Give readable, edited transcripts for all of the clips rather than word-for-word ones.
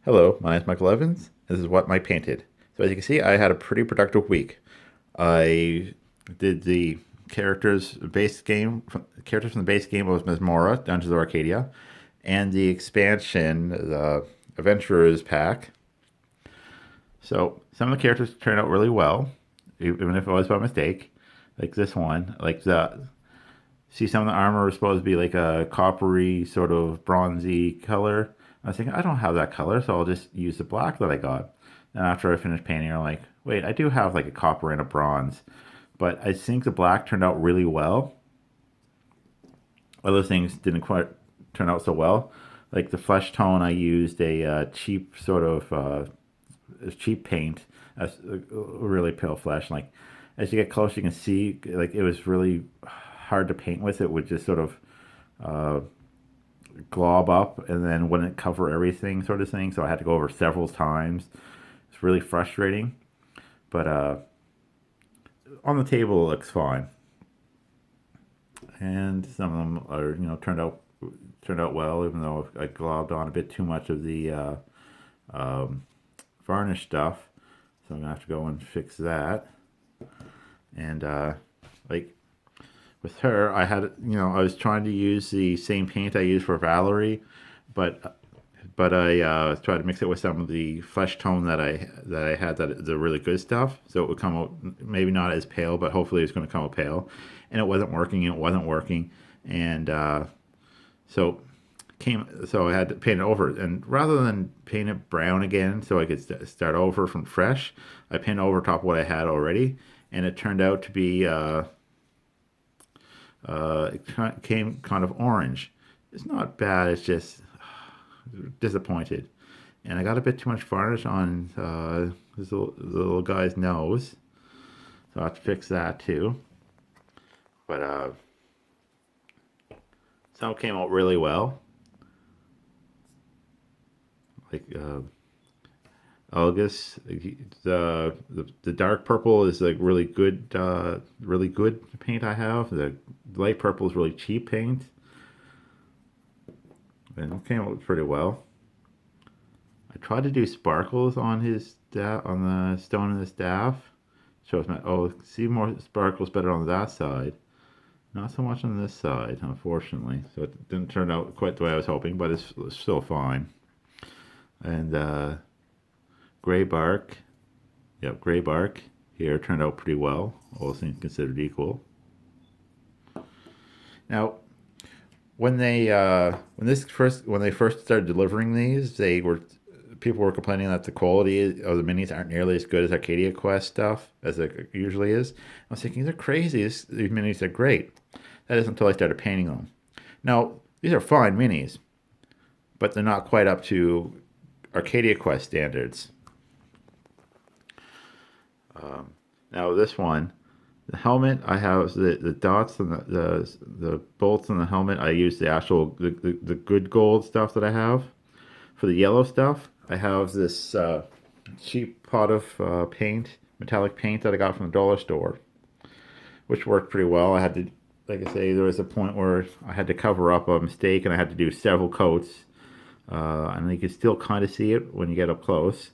Hello, my name is Michael Evans. This is what I painted. So as you can see, I had a pretty productive week. I did the characters from the base game of Masmorra, Dungeons of Arcadia, and the expansion, the Adventurers pack. So some of the characters turned out really well, even if it was by mistake. Like this one, see some of the armor was supposed to be like a coppery, sort of bronzy color. I was thinking, I don't have that color, so I'll just use the black that I got. And after I finished painting, I'm like, wait, I do have like a copper and a bronze. But I think the black turned out really well. Other things didn't quite turn out so well. Like the flesh tone, I used a cheap cheap paint, a really pale flesh. Like as you get close, you can see like it was really hard to paint with. It would just sort of glob up and then wouldn't cover everything, sort of thing. So I had to go over several times. It's really frustrating, but on the table it looks fine, and some of them are turned out well, even though I globbed on a bit too much of the varnish stuff. So I'm gonna have to go and fix that. And like with her, I was trying to use the same paint I used for Valerie, but I tried to mix it with some of the flesh tone that I had, that the really good stuff, so it would come out maybe not as pale, but hopefully it's going to come out pale. And it wasn't working. And so I had to paint it over. And rather than paint it brown again, so I could start over from fresh, I painted over top of what I had already, and it turned out to be it came kind of orange. It's not bad. It's just disappointed. And I got a bit too much varnish on the little guy's nose, so I have to fix that too. But some came out really well. Like August, the dark purple is like really good paint I have. The light purple is really cheap paint, and it came out pretty well. I tried to do sparkles on on the stone of the staff. Shows my see more sparkles better on that side. Not so much on this side, unfortunately. So it didn't turn out quite the way I was hoping, but it's still fine. And gray bark, yep, gray bark here turned out pretty well, all things considered equal. Now, when they first started delivering these, they were people were complaining that the quality of the minis aren't nearly as good as Arcadia Quest stuff as it usually is. I was thinking they're crazy. These minis are great. That is until I started painting them. Now these are fine minis, but they're not quite up to Arcadia Quest standards. Now this one, the helmet, I have the dots and the bolts on the helmet. I use the good gold stuff that I have. For the yellow stuff, I have this cheap pot of metallic paint that I got from the dollar store, which worked pretty well. I had to, like I say, there was a point where I had to cover up a mistake, and I had to do several coats. And you can still kind of see it when you get up close.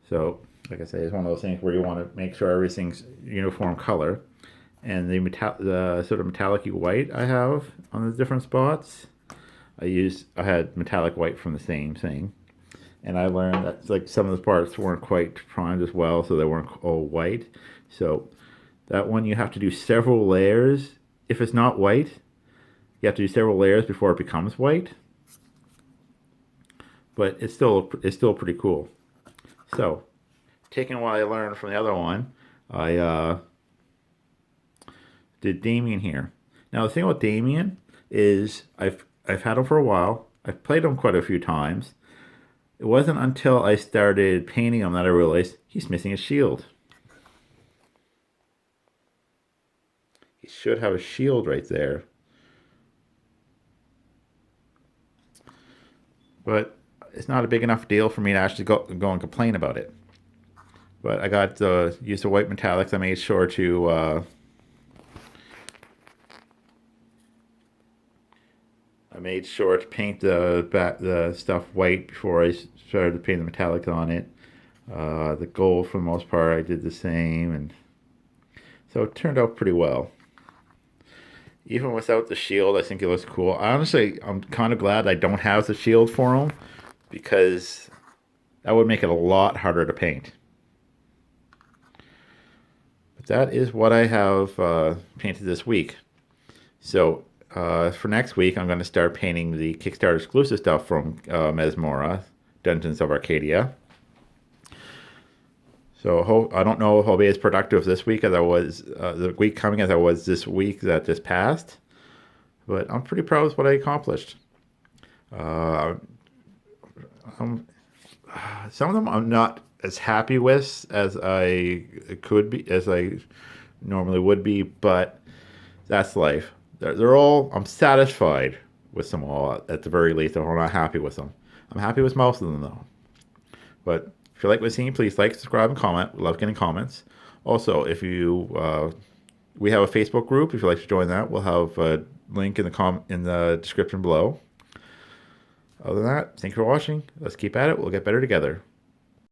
So, like I say, it's one of those things where you want to make sure everything's uniform color. And the sort of metallic white I have on the different spots, I had metallic white from the same thing, and I learned that like some of the parts weren't quite primed as well, so they weren't all white. So that one you have to do several layers. If it's not white, you have to do several layers before it becomes white. But it's still pretty cool. So taking what I learned from the other one, I did Damien here. Now the thing about Damien is I've had him for a while. I've played him quite a few times. It wasn't until I started painting him that I realized he's missing a shield. He should have a shield right there. But it's not a big enough deal for me to actually go and complain about it. But I got used the white metallics. I made sure to I made sure to paint the stuff white before I started to paint the metallics on it. The gold, for the most part, I did the same, and so it turned out pretty well. Even without the shield, I think it looks cool. Honestly, I'm kind of glad I don't have the shield for him because that would make it a lot harder to paint. But that is what I have painted this week. So for next week, I'm going to start painting the Kickstarter exclusive stuff from Masmorra, Dungeons of Arcadia. So I don't know if I'll be as productive this week as I was the week coming as I was this week that just passed, but I'm pretty proud of what I accomplished. Uh, I'm, some of them I'm not as happy with as I could be, as I normally would be, but that's life. They're all, I'm satisfied with them all at the very least. I'm not happy with them. I'm happy with most of them though. But if you like what you're seeing, please like, subscribe, and comment. We love getting comments. Also, if you we have a Facebook group. If you'd like to join that, we'll have a link in the description below. Other than that, thank you for watching. Let's keep at it. We'll get better together.